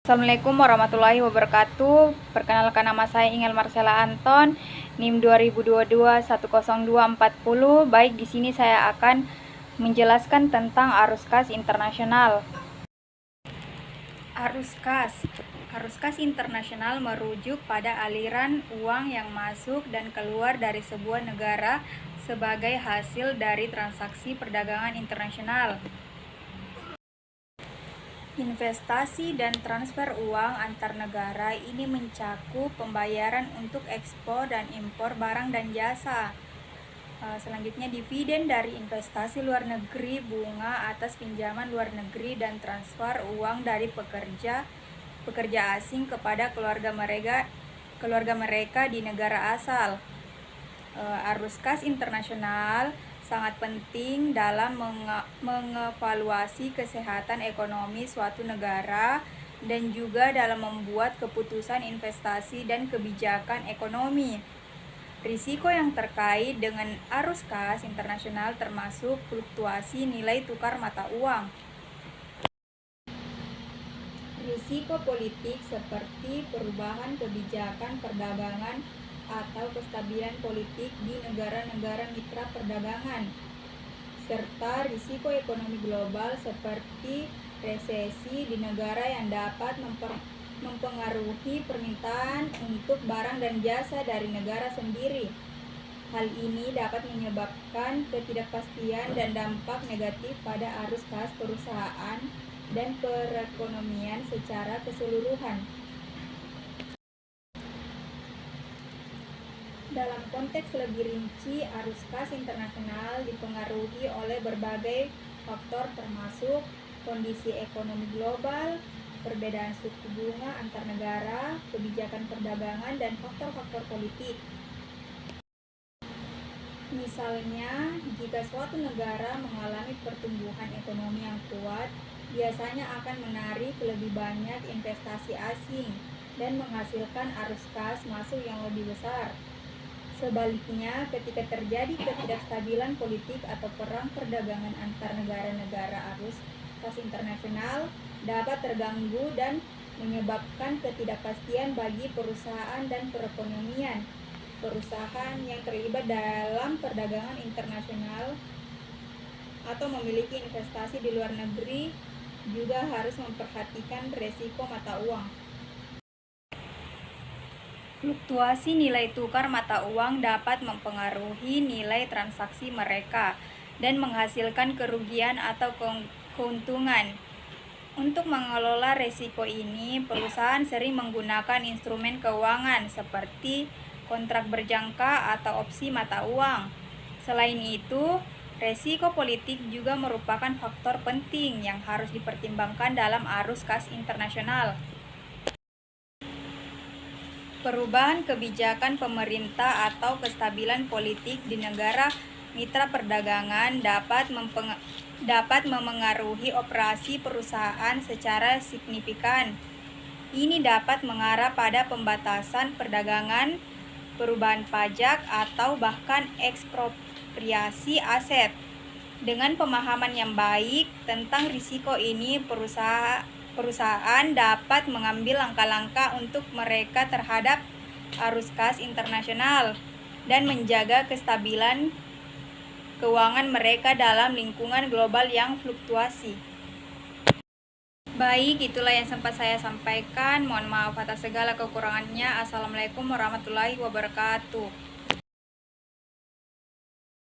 Assalamualaikum warahmatullahi wabarakatuh. Perkenalkan, nama saya Ingel Marcella Anton, NIM 2022-10240. Baik, di sini saya akan menjelaskan tentang arus kas internasional. Arus kas internasional merujuk pada aliran uang yang masuk dan keluar dari sebuah negara sebagai hasil dari transaksi perdagangan internasional. Investasi dan transfer uang antar negara ini mencakup pembayaran untuk ekspor dan impor barang dan jasa. Selanjutnya, dividen dari investasi luar negeri, bunga atas pinjaman luar negeri, dan transfer uang dari pekerja asing kepada keluarga mereka di negara asal. Arus kas internasional sangat penting dalam mengevaluasi kesehatan ekonomi suatu negara dan juga dalam membuat keputusan investasi dan kebijakan ekonomi. Risiko yang terkait dengan arus kas internasional termasuk fluktuasi nilai tukar mata uang. Risiko politik seperti perubahan kebijakan perdagangan atau kestabilan politik di negara-negara mitra perdagangan, serta risiko ekonomi global seperti resesi di negara yang dapat mempengaruhi permintaan untuk barang dan jasa dari negara sendiri. Hal ini dapat menyebabkan ketidakpastian dan dampak negatif pada arus kas perusahaan dan perekonomian secara keseluruhan. Dalam konteks lebih rinci, arus kas internasional dipengaruhi oleh berbagai faktor termasuk kondisi ekonomi global, perbedaan suku bunga antar negara, kebijakan perdagangan, dan faktor-faktor politik. Misalnya, jika suatu negara mengalami pertumbuhan ekonomi yang kuat, biasanya akan menarik lebih banyak investasi asing dan menghasilkan arus kas masuk yang lebih besar. Sebaliknya, ketika terjadi ketidakstabilan politik atau perang perdagangan antar negara-negara, arus kas internasional dapat terganggu dan menyebabkan ketidakpastian bagi perusahaan dan perekonomian. Perusahaan yang terlibat dalam perdagangan internasional atau memiliki investasi di luar negeri juga harus memperhatikan resiko mata uang. Fluktuasi nilai tukar mata uang dapat mempengaruhi nilai transaksi mereka dan menghasilkan kerugian atau keuntungan. Untuk mengelola risiko ini, perusahaan sering menggunakan instrumen keuangan seperti kontrak berjangka atau opsi mata uang. Selain itu, risiko politik juga merupakan faktor penting yang harus dipertimbangkan dalam arus kas internasional. Perubahan kebijakan pemerintah atau kestabilan politik di negara mitra perdagangan dapat memengaruhi operasi perusahaan secara signifikan. Ini dapat mengarah pada pembatasan perdagangan, perubahan pajak, atau bahkan ekspropriasi aset. Dengan pemahaman yang baik tentang risiko ini, perusahaan dapat mengambil langkah-langkah untuk mereka terhadap arus kas internasional dan menjaga kestabilan keuangan mereka dalam lingkungan global yang fluktuasi. Baik, itulah yang sempat saya sampaikan. Mohon maaf atas segala kekurangannya. Assalamualaikum warahmatullahi wabarakatuh.